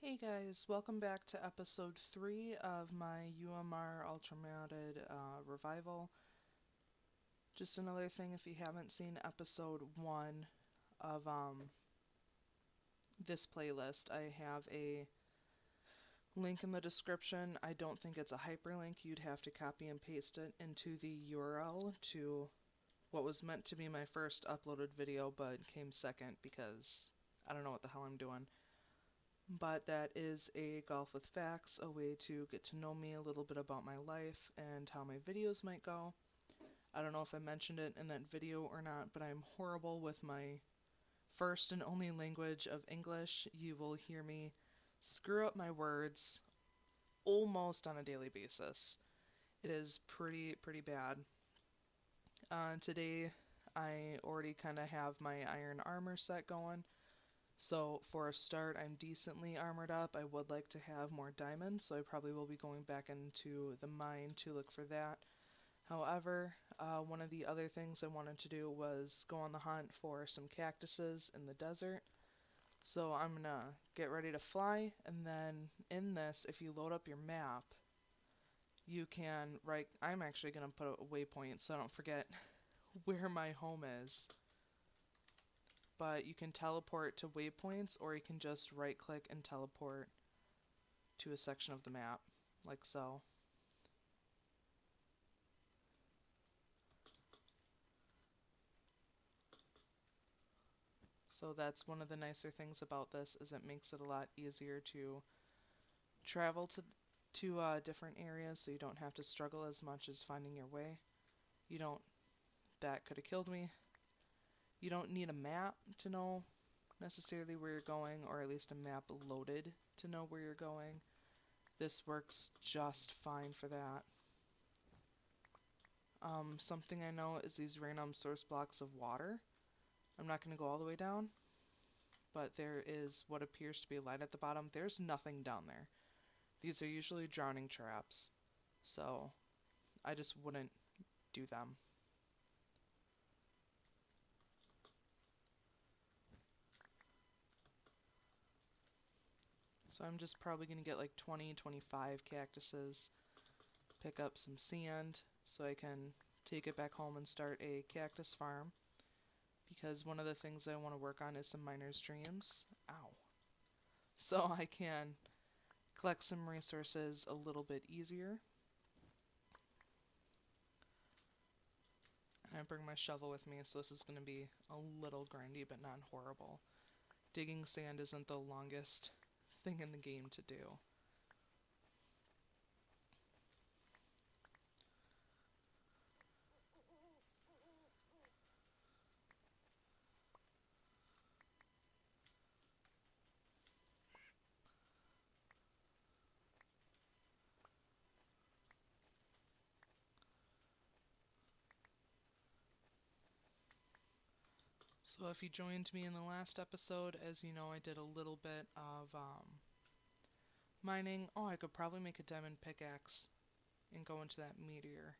Hey guys, welcome back to episode 3 of my UMR Ultramounted revival. Just another thing, if you haven't seen episode 1 of this playlist, I have a link in the description. I don't think it's a hyperlink. You'd have to copy and paste it into the URL to what was meant to be my first uploaded video but came second because I don't know what the hell I'm doing. But that is a Golf with Facts, a way to get to know me a little bit about my life and how my videos might go. I don't know if I mentioned it in that video or not, but I'm horrible with my first and only language of English. You will hear me screw up my words almost on a daily basis. It is pretty bad. Today, I already kind of have my iron armor set going. So for a start, I'm decently armored up. I would like to have more diamonds, so I probably will be going back into the mine to look for that. However, one of the other things I wanted to do was go on the hunt for some cactuses in the desert. So I'm gonna get ready to fly, and then in this, if you load up your map, you can I'm actually gonna put a waypoint so I don't forget where my home is. But you can teleport to waypoints, or you can just right click and teleport to a section of the map, like so. So that's one of the nicer things about this, is it makes it a lot easier to travel to different areas, so you don't have to struggle as much as finding your way. You don't, that could have killed me. You don't need a map to know necessarily where you're going, or at least a map loaded to know where you're going. This works just fine for that. Something I know is these random source blocks of water. I'm not going to go all the way down, but there is what appears to be light at the bottom. There's nothing down there. These are usually drowning traps, so I just wouldn't do them. So I'm just probably going to get like 20-25 cactuses, pick up some sand so I can take it back home and start a cactus farm, because one of the things I want to work on is some miner's dreams. Ow. So I can collect some resources a little bit easier. And I bring my shovel with me, so this is going to be a little grindy, but not horrible. Digging sand isn't the longest thing in the game to do. So if you joined me in the last episode, as you know, I did a little bit of mining. Oh, I could probably make a diamond pickaxe and go into that meteor.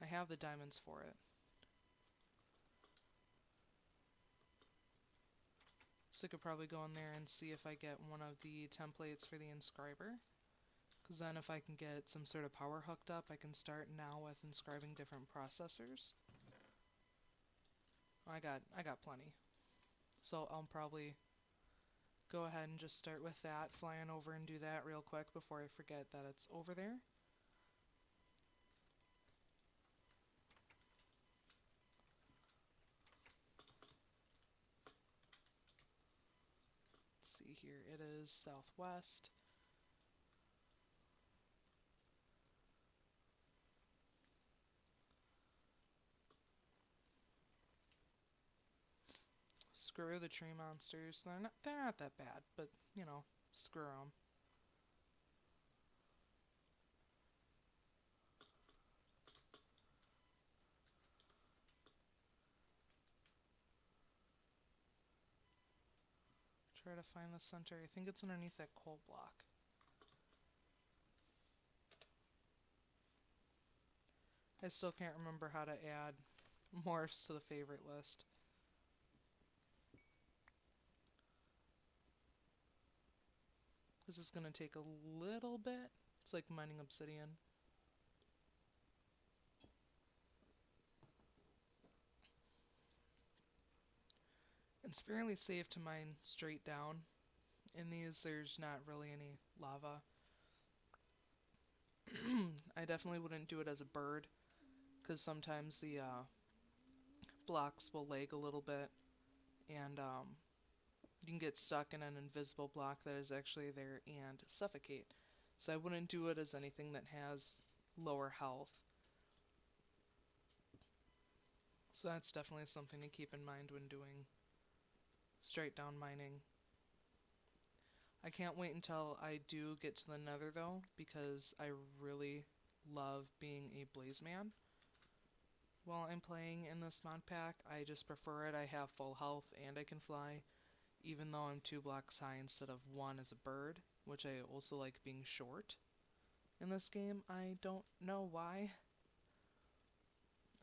I have the diamonds for it. So I could probably go in there and see if I get one of the templates for the inscriber. Because then if I can get some sort of power hooked up, I can start now with inscribing different processors. I got plenty. So I'll probably go ahead and just start with that, flying over and do that real quick before I forget that it's over there. Let's see here, it is southwest. Screw the tree monsters. They're not that bad, but you know, screw them. Try to find the center. I think it's underneath that coal block. I still can't remember how to add morphs to the favorite list. This is going to take a little bit. It's like mining obsidian. It's fairly safe to mine straight down. In these, there's not really any lava. I definitely wouldn't do it as a bird, because sometimes the blocks will lag a little bit, and you can get stuck in an invisible block that is actually there and suffocate. So I wouldn't do it as anything that has lower health. So that's definitely something to keep in mind when doing straight down mining. I can't wait until I do get to the Nether though, because I really love being a blaze man. While I'm playing in this mod pack, I just prefer it. I have full health and I can fly, even though I'm 2 blocks high instead of 1 as a bird, which I also like being short. In this game, I don't know why.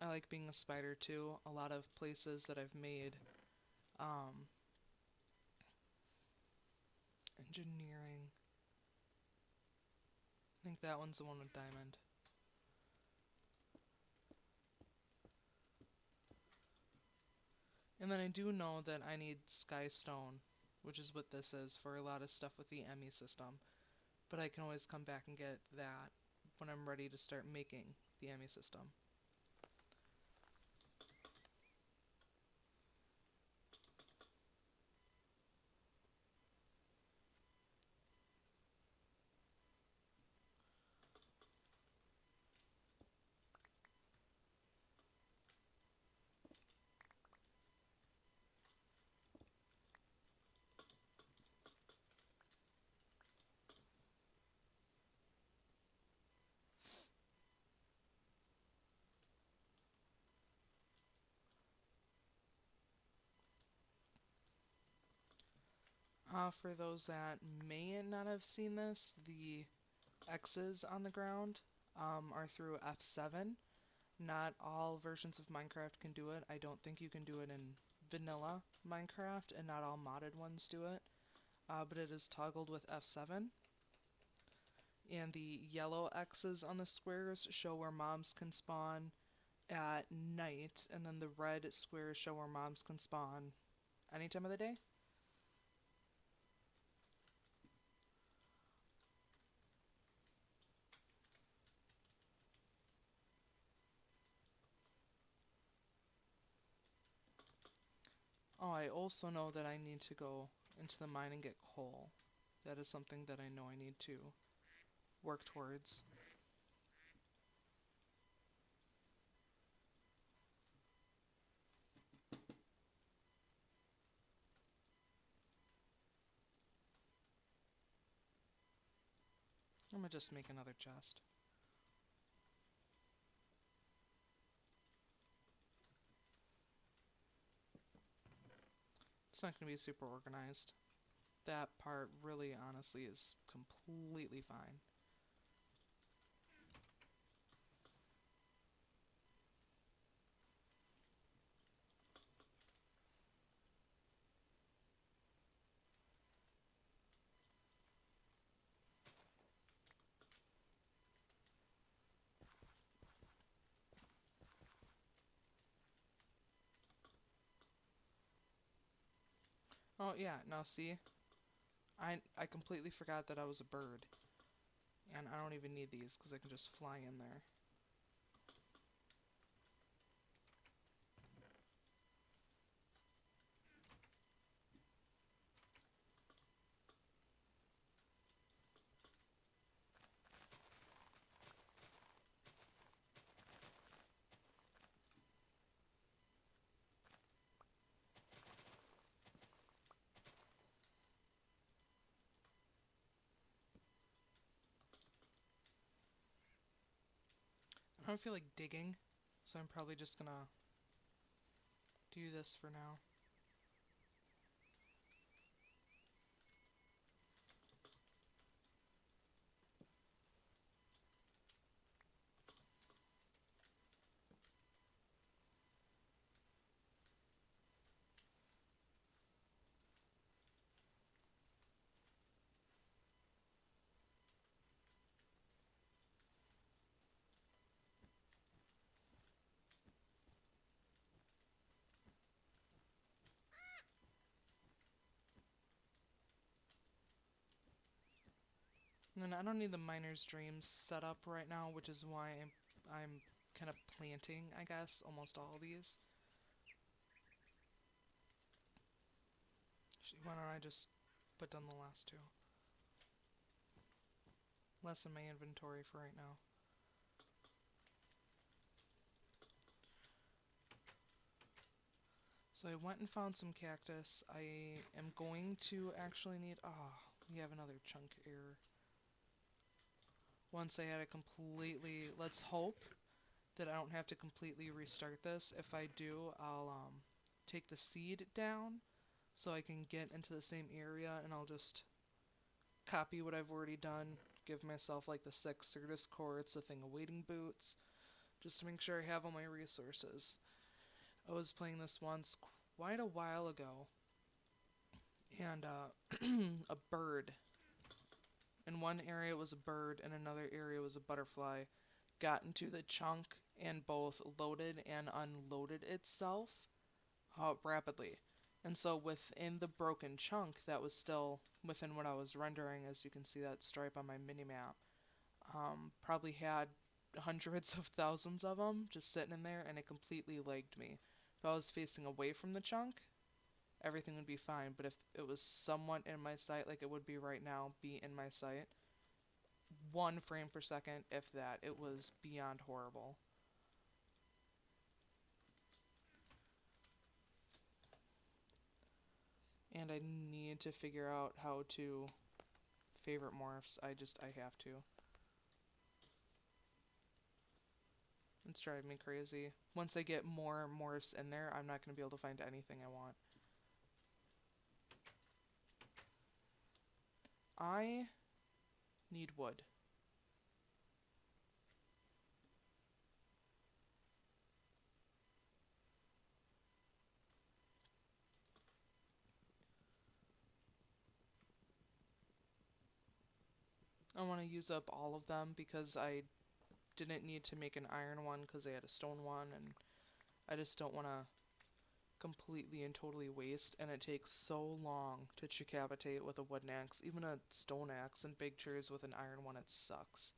I like being a spider too. A lot of places that I've made, engineering. I think that one's the one with diamond. And then I do know that I need sky stone, which is what this is for a lot of stuff with the ME system. But I can always come back and get that when I'm ready to start making the ME system. For those that may not have seen this, the X's on the ground are through F7. Not all versions of Minecraft can do it. I don't think you can do it in vanilla Minecraft, and not all modded ones do it. But it is toggled with F7. And the yellow X's on the squares show where mobs can spawn at night, and then the red squares show where mobs can spawn any time of the day. Oh, I also know that I need to go into the mine and get coal. That is something that I know I need to work towards. I'm gonna just make another chest. It's not gonna be super organized. That part really honestly is completely fine. Oh yeah, now see? I completely forgot that I was a bird. And I don't even need these because I can just fly in there. I don't feel like digging, so I'm probably just gonna do this for now. And then I don't need the miner's dreams set up right now, which is why I'm kind of planting, I guess, almost all of these. Why don't I just put down the last two? Less in my inventory for right now. So I went and found some cactus. I am going to actually need... Ah, we have another chunk error. Once I had it completely... Let's hope that I don't have to completely restart this. If I do, I'll take the seed down so I can get into the same area, and I'll just copy what I've already done, give myself like the 6 Certus quartz, the thing awaiting boots, just to make sure I have all my resources. I was playing this once quite a while ago, and a bird. In one area it was a bird, and another area was a butterfly. Got into the chunk and both loaded and unloaded itself rapidly. And so within the broken chunk that was still within what I was rendering, as you can see that stripe on my minimap, probably had hundreds of thousands of them just sitting in there, and it completely lagged me. If I was facing away from the chunk, everything would be fine, but if it was somewhat in my sight, like it would be right now, be in my sight, 1 frame per second, if that, it was beyond horrible. And I need to figure out how to favorite morphs. I have to. It's driving me crazy. Once I get more morphs in there, I'm not going to be able to find anything I want. I need wood. I want to use up all of them because I didn't need to make an iron one because I had a stone one, and I just don't want to completely and totally waste, and it takes so long to decapitate with a wooden axe. Even a stone axe and big trees with an iron one, it sucks.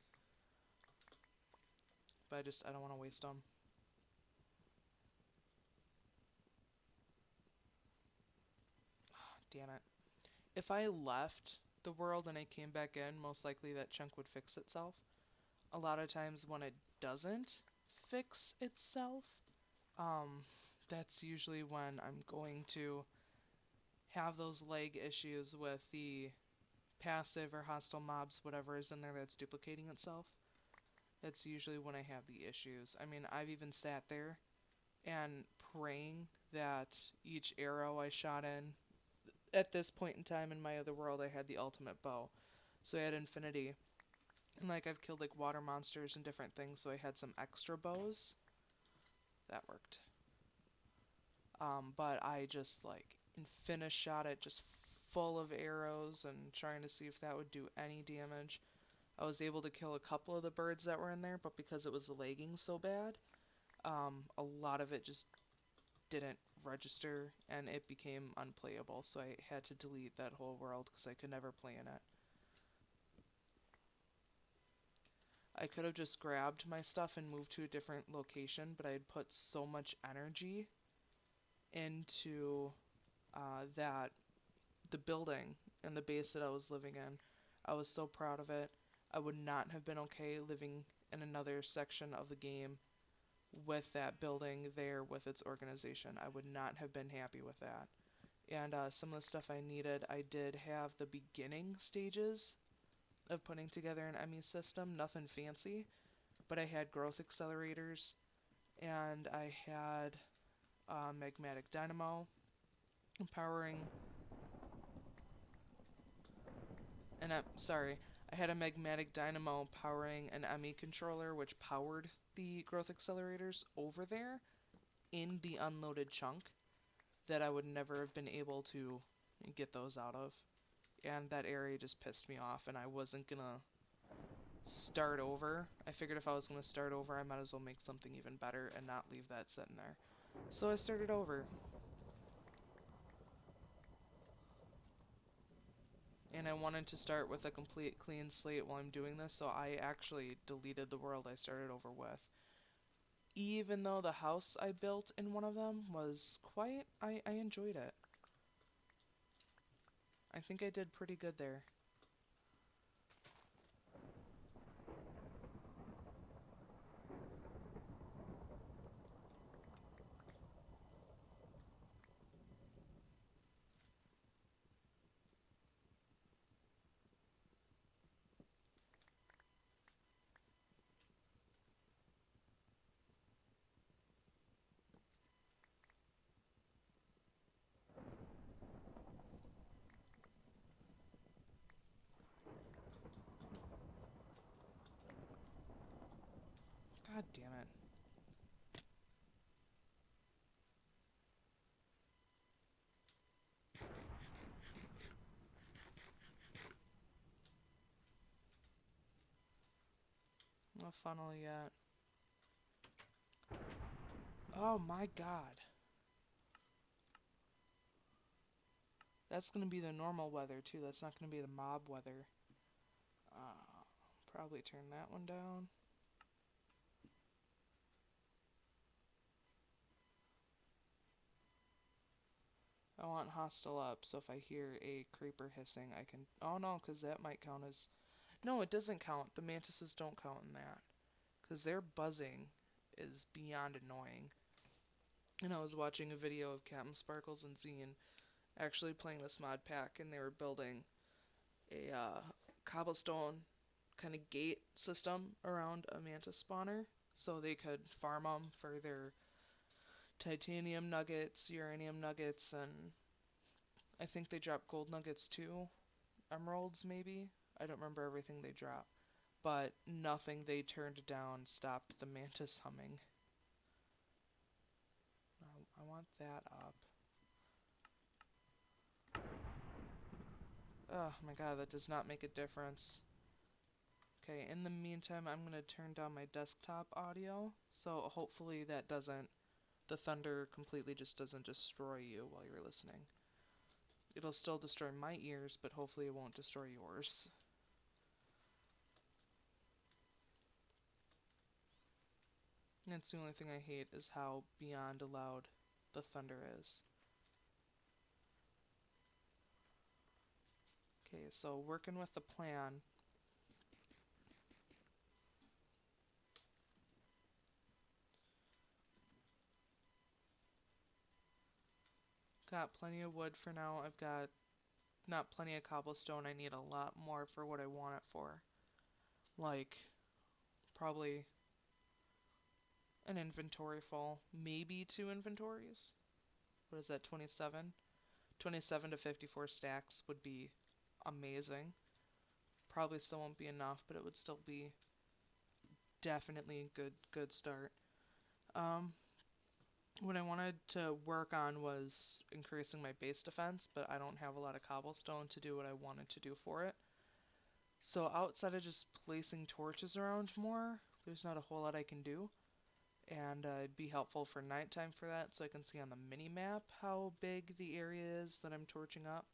But I don't want to waste them. Damn it. If I left the world and I came back in, most likely that chunk would fix itself. A lot of times when it doesn't fix itself, that's usually when I'm going to have those lag issues with the passive or hostile mobs, whatever is in there that's duplicating itself. That's usually when I have the issues. I mean, I've even sat there and praying that each arrow I shot in, at this point in time in my other world, I had the ultimate bow. So I had infinity. And like I've killed like water monsters and different things, so I had some extra bows. That worked. But I just like infinite shot it just full of arrows and trying to see if that would do any damage. I was able to kill a couple of the birds that were in there, but because it was lagging so bad, a lot of it just didn't register and it became unplayable, so I had to delete that whole world because I could never play in it. I could have just grabbed my stuff and moved to a different location, but I had put so much energy into the building and the base that I was living in. I was so proud of it. I would not have been okay living in another section of the game with that building there with its organization. I would not have been happy with that. And some of the stuff I needed, I did have the beginning stages of putting together an ME system, nothing fancy, but I had growth accelerators, and I had magmatic dynamo powering, and I had a magmatic dynamo powering an ME controller, which powered the growth accelerators over there in the unloaded chunk that I would never have been able to get those out of. And that area just pissed me off, and I wasn't gonna start over. I figured if I was gonna start over, I might as well make something even better and not leave that sitting there. So I started over. and I wanted to start with a complete clean slate while I'm doing this, so I actually deleted the world I started over with. Even though the house I built in one of them was quite, I enjoyed it. I think I did pretty good there. God damn it. No funnel yet. Oh my god. That's gonna be the normal weather too. That's not gonna be the mob weather. Probably turn that one down. I want hostile up, so if I hear a creeper hissing, I can... Oh no, because that might count as... No, it doesn't count. The mantises don't count in that. Because their buzzing is beyond annoying. And I was watching a video of Captain Sparkles and Zine actually playing this mod pack, and they were building a cobblestone kind of gate system around a mantis spawner, so they could farm them for their titanium nuggets, uranium nuggets, and I think they dropped gold nuggets too. Emeralds, maybe? I don't remember everything they dropped. But nothing they turned down stopped the mantis humming. I want that up. Oh my god, that does not make a difference. Okay, in the meantime, I'm going to turn down my desktop audio, so hopefully that doesn't, the thunder completely just doesn't destroy you while you're listening. It'll still destroy my ears, but hopefully it won't destroy yours. That's the only thing I hate, is how beyond loud the thunder is. Okay, so working with the plan. Got plenty of wood for now. I've got not plenty of cobblestone. I need a lot more for what I want it for. Like, probably an inventory full. Maybe 2 inventories. What is that, 27? 27 to 54 stacks would be amazing. Probably still won't be enough, but it would still be definitely a good start. What I wanted to work on was increasing my base defense, but I don't have a lot of cobblestone to do what I wanted to do for it. So outside of just placing torches around more, there's not a whole lot I can do. And it'd be helpful for nighttime for that, so I can see on the mini-map how big the area is that I'm torching up.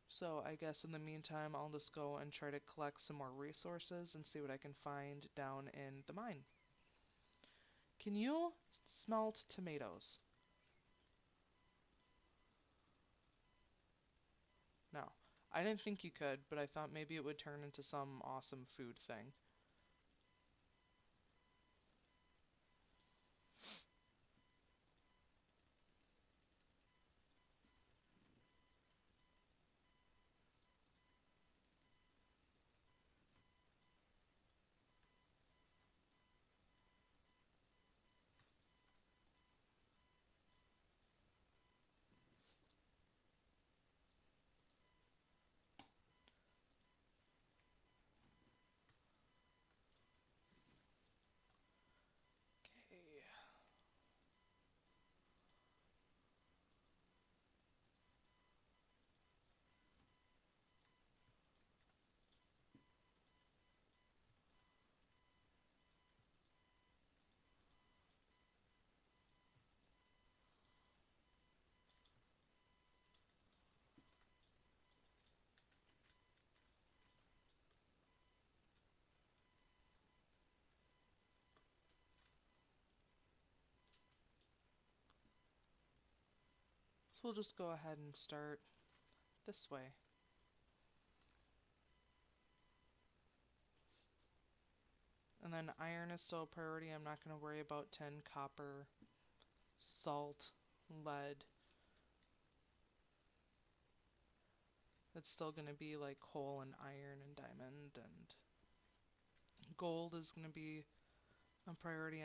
So I guess in the meantime, I'll just go and try to collect some more resources and see what I can find down in the mine. Can you smelt tomatoes? No. I didn't think you could, but I thought maybe it would turn into some awesome food thing. So we'll just go ahead and start this way. And then iron is still a priority. I'm not going to worry about tin, copper, salt, lead. It's still going to be like coal and iron and diamond, and gold is going to be a priority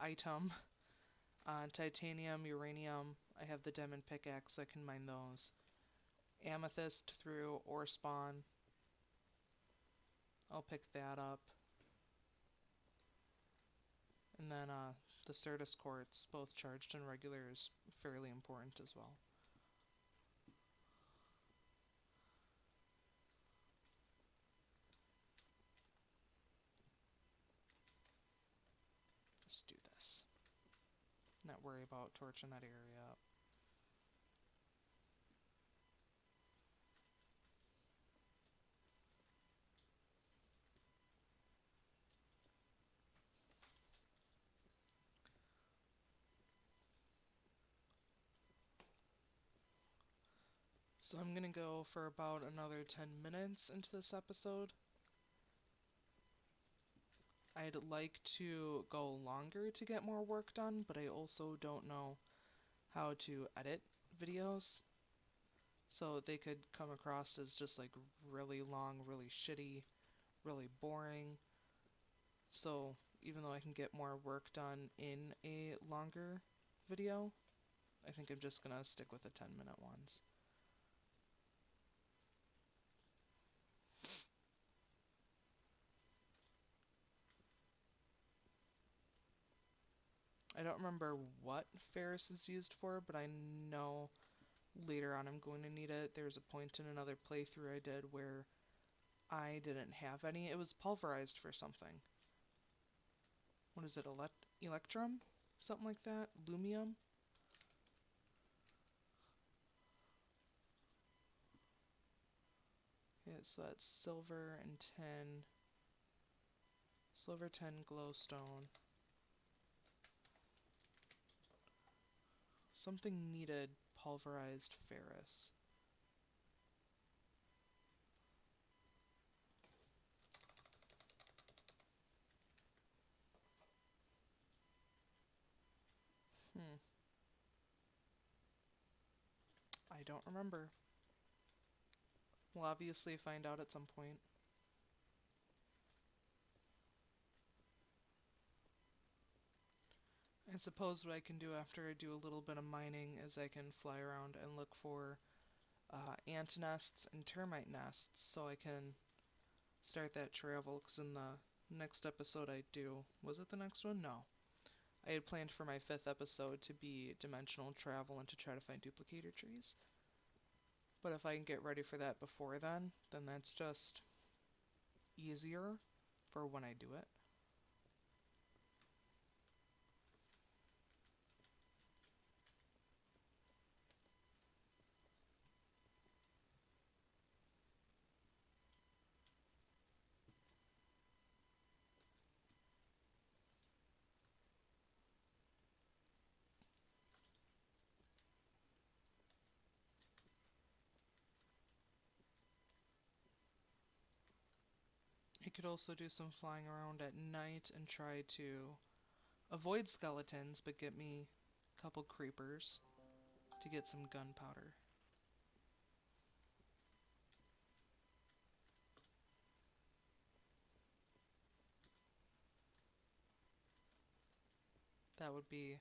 item. Titanium, uranium, I have the diamond pickaxe, so I can mine those. Amethyst through ore spawn, I'll pick that up. And then the Certus quartz, both charged and regular, is fairly important as well. Just do this. Not worry about torching that area up. So I'm going to go for about another 10 minutes into this episode. I'd like to go longer to get more work done, but I also don't know how to edit videos. So they could come across as just like really long, really shitty, really boring. So even though I can get more work done in a longer video, I think I'm just gonna stick with the 10-minute ones. I don't remember what Ferris is used for, but I know later on I'm going to need it. There's a point in another playthrough I did where I didn't have any. It was pulverized for something. What is it? Electrum? Something like that? Lumium? Yeah, so that's silver and tin. Silver, tin, glowstone. Something needed pulverized ferrous. I don't remember. We'll obviously find out at some point. I suppose what I can do after I do a little bit of mining is I can fly around and look for ant nests and termite nests so I can start that travel, because in the next episode I do... Was it the next one? No. I had planned for my 5th episode to be dimensional travel and to try to find duplicator trees. But if I can get ready for that before then that's just easier for when I do it. I could also do some flying around at night and try to avoid skeletons, but get me a couple creepers to get some gunpowder. That would be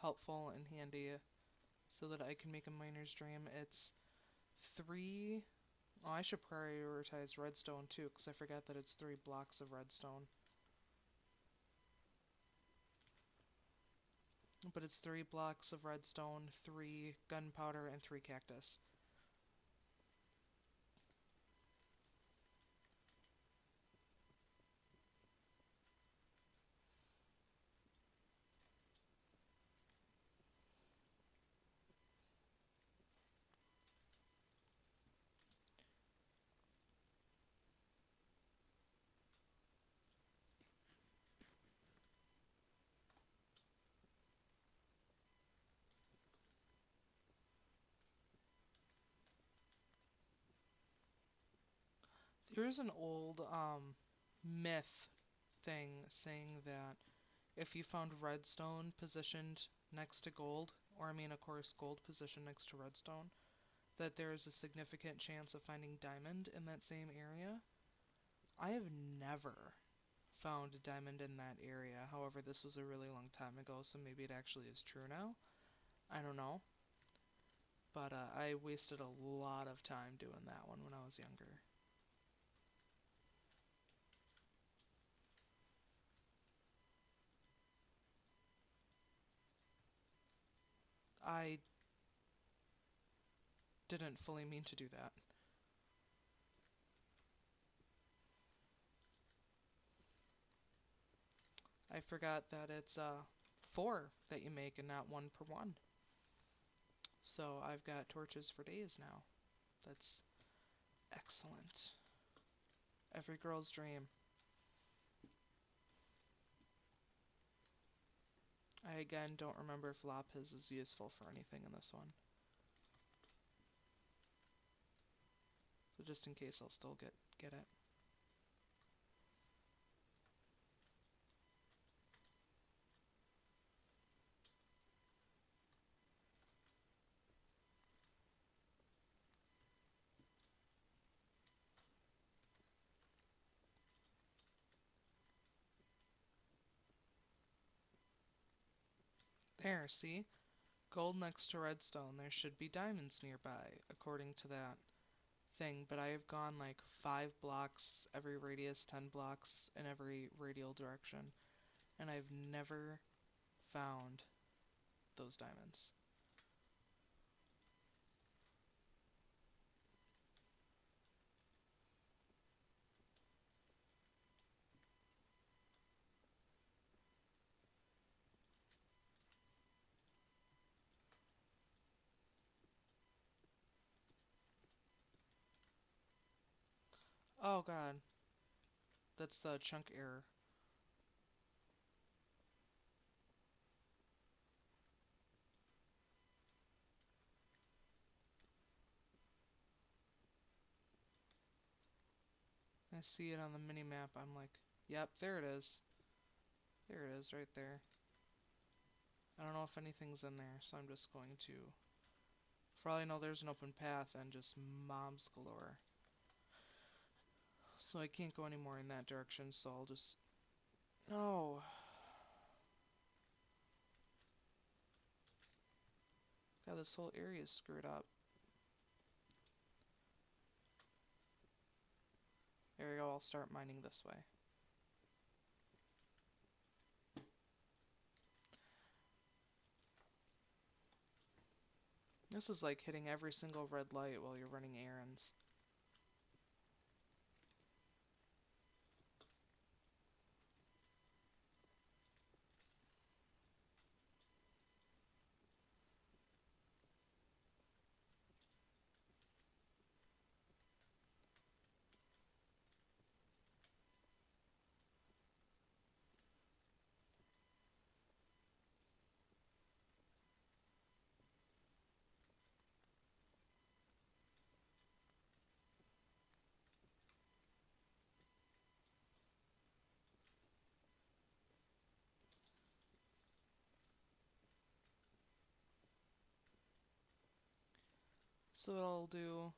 helpful and handy so that I can make a miner's dream. It's 3... Oh, I should prioritize redstone too, because I forgot that it's 3 blocks of redstone. But it's 3 blocks of redstone, 3 gunpowder, and 3 cactus. Here's an old myth thing saying that if you found redstone positioned next to gold, or I mean, of course, gold positioned next to redstone, that there is a significant chance of finding diamond in that same area. I have never found a diamond in that area. However, this was a really long time ago, so maybe it actually is true now. I don't know. But I wasted a lot of time doing that one when I was younger. I didn't fully mean to do that. I forgot that it's 4 that you make and not 1 per one. So I've got torches for days now. That's excellent. Every girl's dream. I again don't remember if lapis is useful for anything in this one. So just in case, I'll still get it. There, see? Gold next to redstone. There should be diamonds nearby, according to that thing. But I have gone like 5 blocks every radius, 10 blocks in every radial direction, and I've never found those diamonds. Oh god, that's the chunk error. I see it on the mini-map. I'm like, yep, there it is. There it is, right there. I don't know if anything's in there, so I'm just going to... For all I know, there's an open path and just mobs galore. So I can't go any more in that direction, so I'll just... No! God, this whole area is screwed up. There we go, I'll start mining this way. This is like hitting every single red light while you're running errands. So what I'll do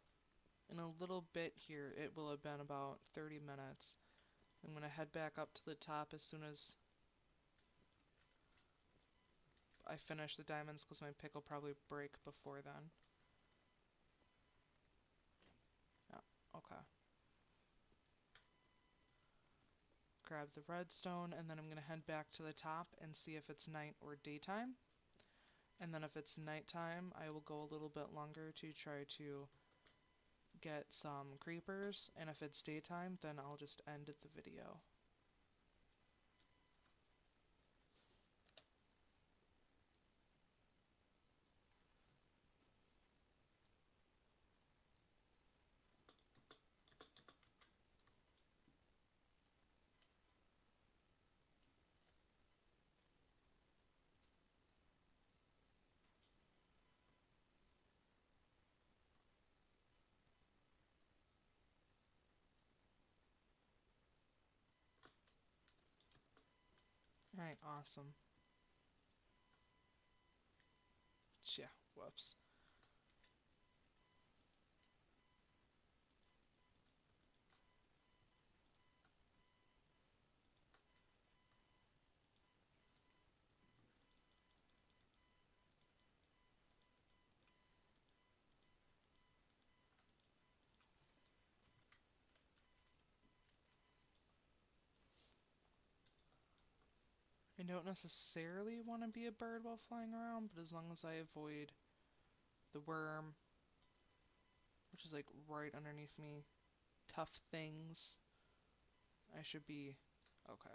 in a little bit here, it will have been about 30 minutes. I'm going to head back up to the top as soon as I finish the diamonds, because my pick will probably break before then. Yeah, okay. Grab the redstone, and then I'm going to head back to the top and see if it's night or daytime. And then if it's nighttime, I will go a little bit longer to try to get some creepers. And if it's daytime, then I'll just end the video. Alright, awesome. Yeah, whoops. I don't necessarily want to be a bird while flying around, but as long as I avoid the worm, which is like right underneath me, tough things, I should be okay.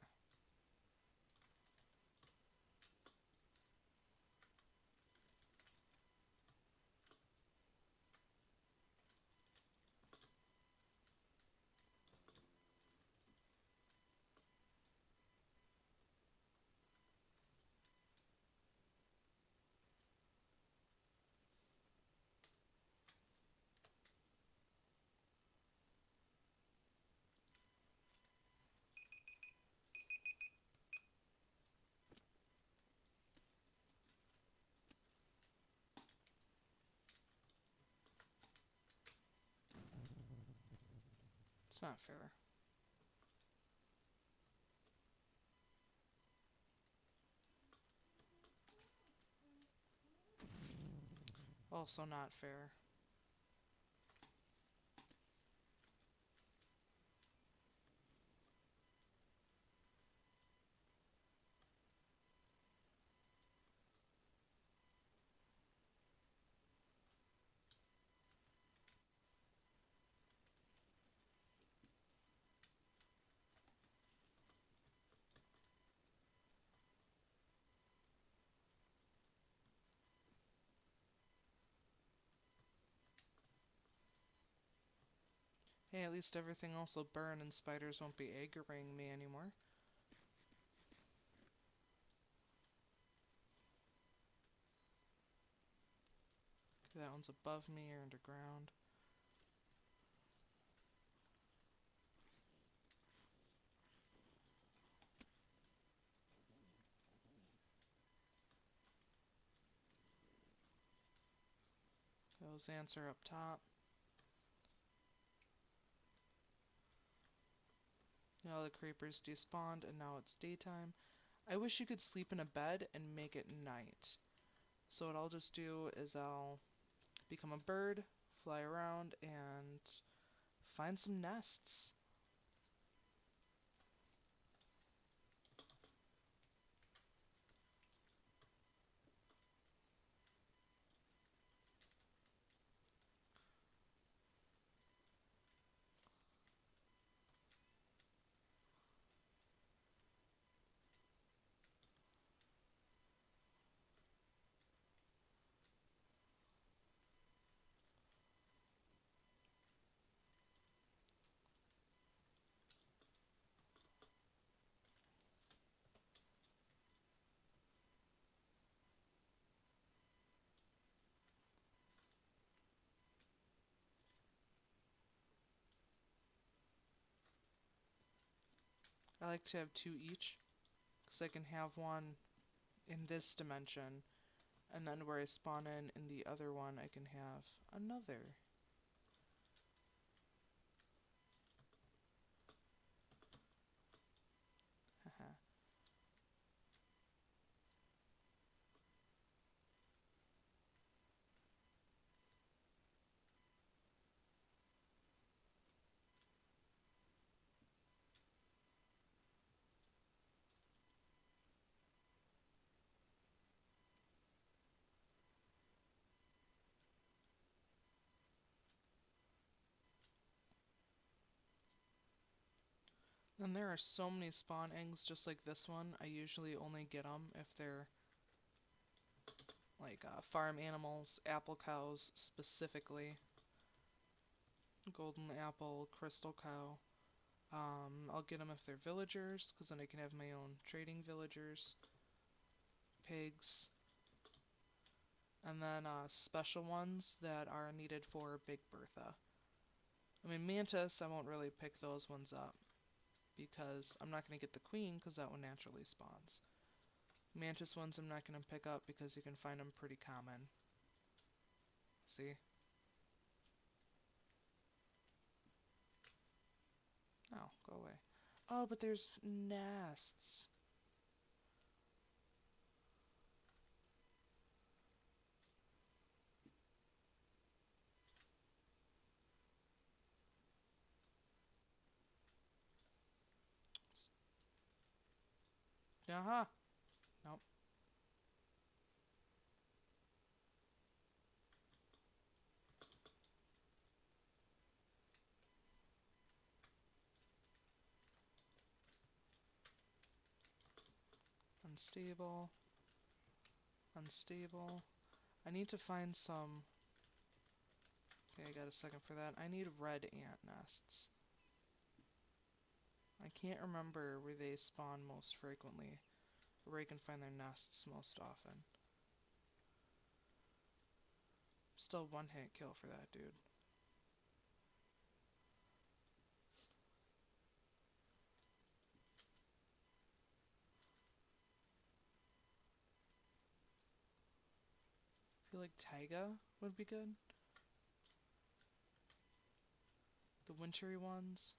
It's not fair. Also not fair. Hey, at least everything else will burn and spiders won't be aggroing me anymore. Okay, that one's above me or underground. Those ants are up top. Now the creepers despawned and now it's daytime. I wish you could sleep in a bed and make it night. So what I'll just do is I'll become a bird, fly around, and find some nests. I like to have two each, because I can have one in this dimension, and then where I spawn in the other one, I can have another. Haha. And there are so many spawn eggs just like this one. I usually only get them if they're like farm animals, apple cows specifically. Golden apple, crystal cow. I'll get them if they're villagers, because then I can have my own trading villagers. Pigs. And then special ones that are needed for Big Bertha. I mean, Mantis, I won't really pick those ones up, because I'm not going to get the queen, because that one naturally spawns. Mantis ones I'm not going to pick up because you can find them pretty common. See? Oh, go away. Oh, but there's nests. Aha! Nope. Unstable. Unstable. I need to find some... Okay, I got a second for that. I need red ant nests. I can't remember where they spawn most frequently, or where you can find their nests most often. Still one hit kill for that dude. I feel like taiga would be good. The wintry ones.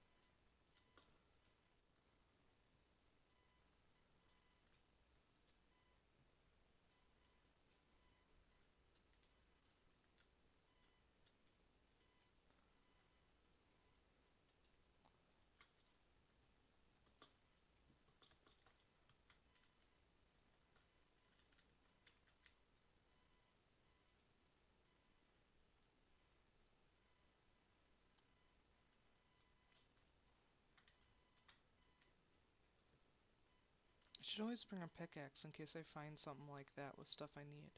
I should always bring a pickaxe in case I find something like that with stuff I need.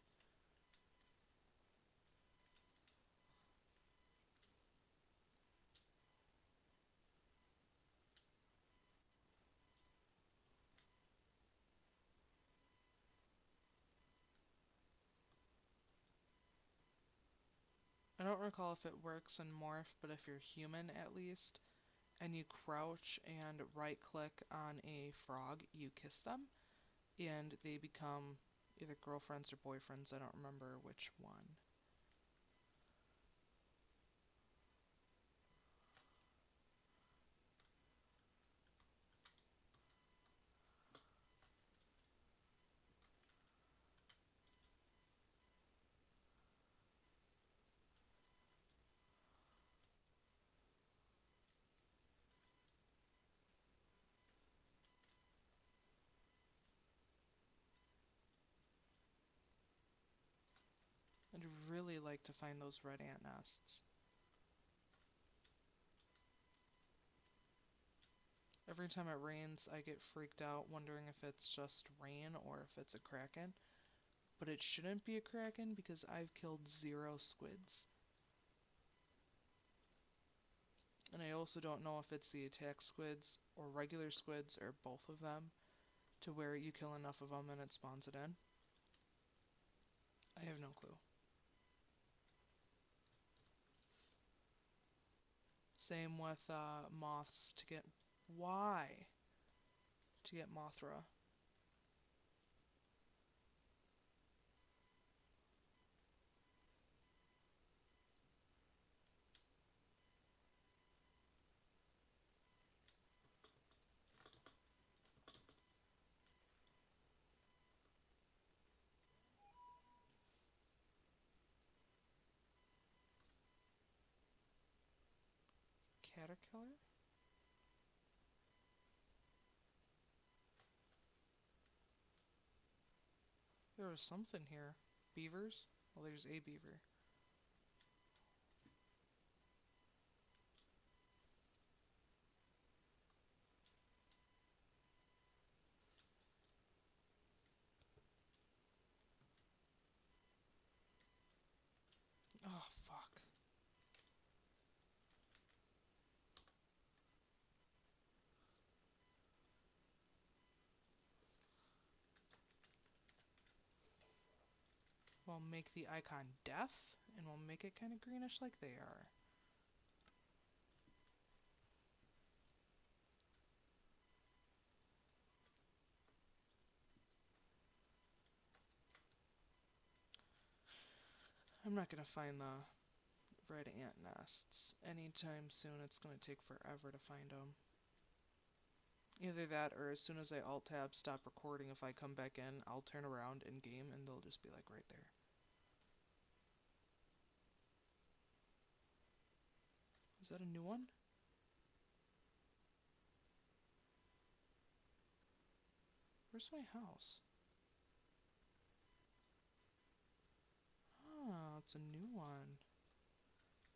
I don't recall if it works in Morph, but if you're human at least, and you crouch and right click on a frog, you kiss them, and they become either girlfriends or boyfriends. I don't remember which one. I'd really like to find those red ant nests. Every time it rains, I get freaked out wondering if it's just rain or if it's a kraken. But it shouldn't be a kraken because I've killed 0 squids. And I also don't know if it's the attack squids or regular squids or both of them, to where you kill enough of them and it spawns it in. I have no clue. Same with moths to get... Why? To get Mothra. Caterpillar? There was something here. Beavers? Well, there's a beaver. Oh, fuck. We'll make the icon death, and we'll make it kind of greenish like they are. I'm not going to find the red ant nests anytime soon. It's going to take forever to find them. Either that or as soon as I alt-tab stop recording, if I come back in, I'll turn around in game and they'll just be like right there. Is that a new one? Where's my house? Oh, it's a new one.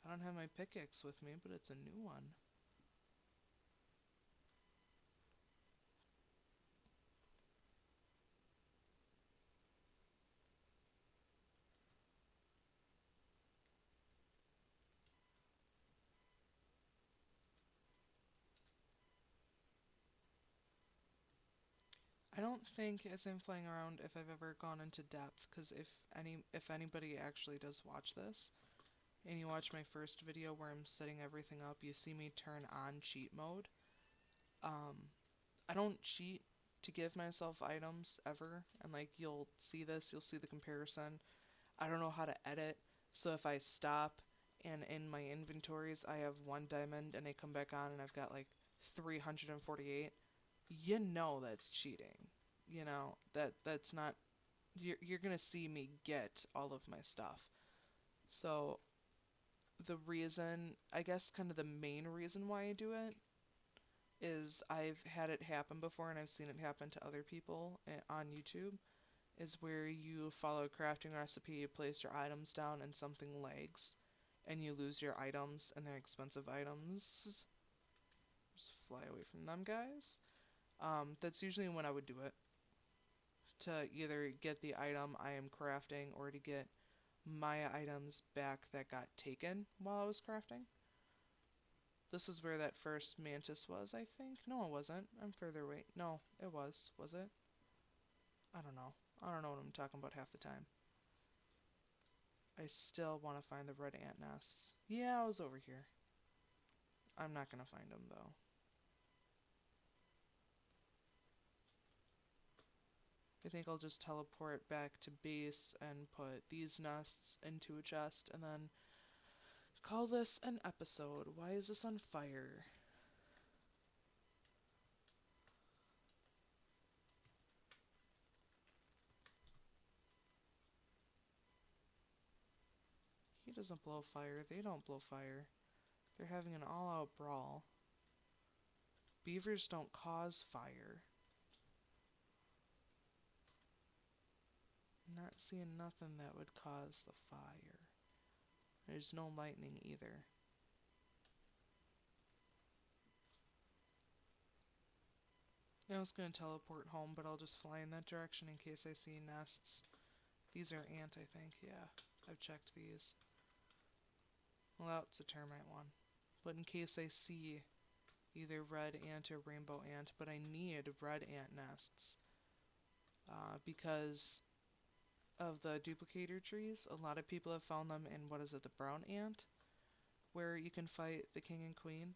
I don't have my pickaxe with me, but it's a new one. I don't think as I'm flying around if I've ever gone into depth, because if anybody actually does watch this, and you watch my first video where I'm setting everything up, you see me turn on cheat mode. I don't cheat to give myself items ever, and like you'll see this, you'll see the comparison. I don't know how to edit, so if I stop and in my inventories I have 1 diamond and I come back on and I've got like 348, you know that's cheating. You know, that's not, you're gonna see me get all of my stuff. So the reason, I guess kind of the main reason why I do it is I've had it happen before and I've seen it happen to other people on YouTube, is where you follow a crafting recipe, you place your items down and something lags and you lose your items and they're expensive items. Just fly away from them, guys. That's usually when I would do it, to either get the item I am crafting or to get my items back that got taken while I was crafting. This is where that first mantis was, I think. No, it wasn't. I'm further away. No, it was. Was it? I don't know. I don't know what I'm talking about half the time. I still want to find the red ant nests. Yeah, I was over here. I'm not going to find them, though. I think I'll just teleport back to base and put these nests into a chest and then call this an episode. Why is this on fire? He doesn't blow fire. They don't blow fire. They're having an all-out brawl. Beavers don't cause fire. Not seeing nothing that would cause the fire. There's no lightning either. I was going to teleport home, but I'll just fly in that direction in case I see nests. These are ant, I think. Yeah, I've checked these. Well, that's a termite one. But in case I see either red ant or rainbow ant, but I need red ant nests. Because of the duplicator trees, a lot of people have found them in, what is it, the brown ant? Where you can fight the king and queen.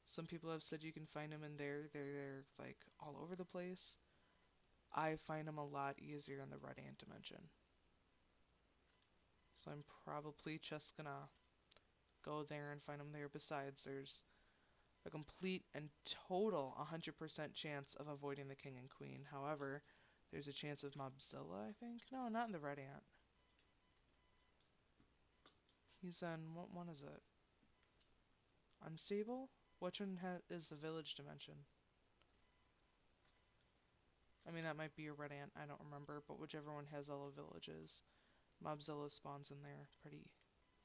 Some people have said you can find them in there. They're like all over the place. I find them a lot easier in the red ant dimension. So I'm probably just gonna go there and find them there. Besides, there's a complete and total 100% chance of avoiding the king and queen. However, there's a chance of Mobzilla, I think? No, not in the red ant. He's on, what one is it? Unstable? Which one is the village dimension? I mean, that might be a red ant, I don't remember, but whichever one has all the villages. Mobzilla spawns in there pretty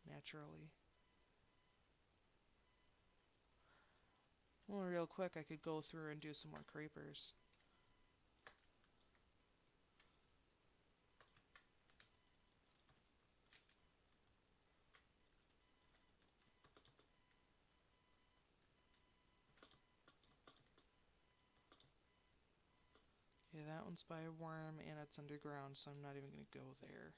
naturally. Well, real quick, I could go through and do some more creepers. Yeah, that one's by a worm and it's underground, so I'm not even going to go there.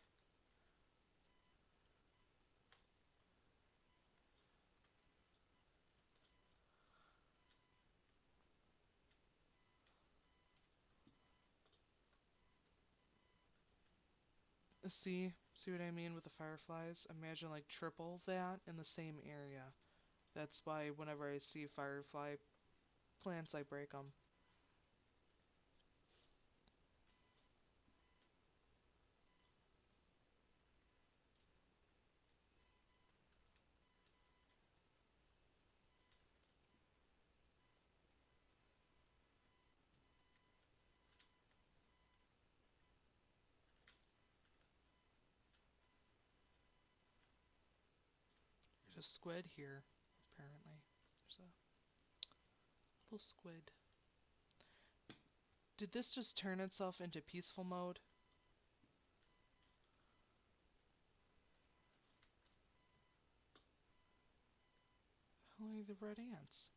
See what I mean with the fireflies? Imagine like triple that in the same area. That's why whenever I see firefly plants, I break them. There's a squid here, apparently. There's a little squid. Did this just turn itself into peaceful mode? Only the red ants.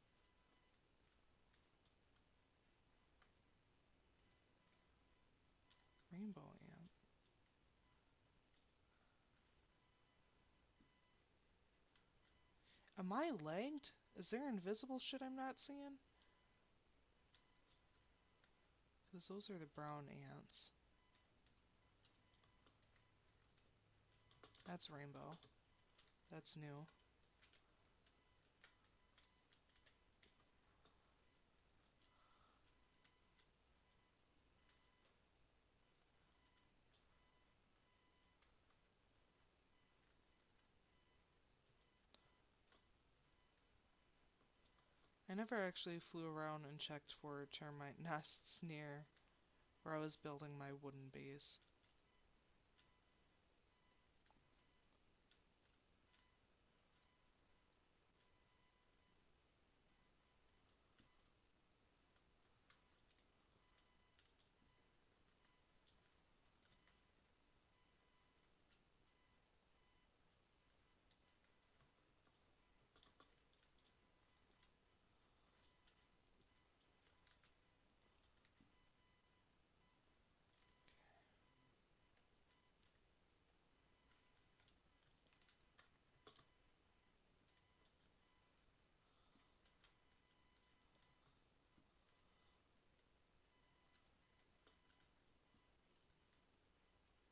Rainbow ant. Am I lagged? Is there invisible shit I'm not seeing? Because those are the brown ants. That's rainbow. That's new. I never actually flew around and checked for termite nests near where I was building my wooden base.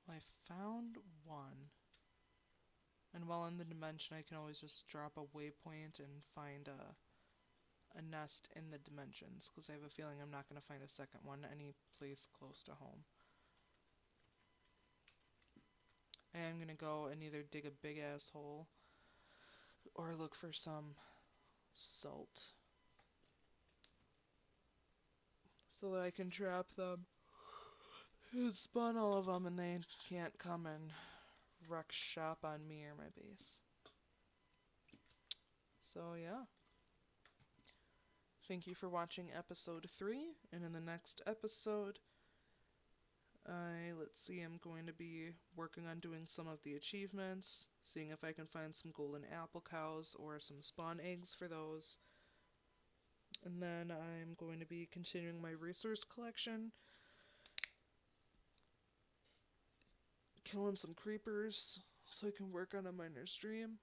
Well, I found one. And while in the dimension, I can always just drop a waypoint and find a nest in the dimensions, because I have a feeling I'm not going to find a second one any place close to home. I am going to go and either dig a big ass hole or look for some salt so that I can trap them. Spawn all of them and they can't come and wreck shop on me or my base. So yeah. Thank you for watching episode 3, and in the next episode, I'm going to be working on doing some of the achievements, seeing if I can find some golden apple cows or some spawn eggs for those. And then I'm going to be continuing my resource collection, killing some creepers so I can work on a miner's dream.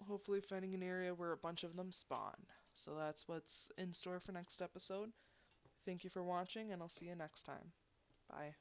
Hopefully finding an area where a bunch of them spawn. So that's what's in store for next episode. Thank you for watching, and I'll see you next time. Bye.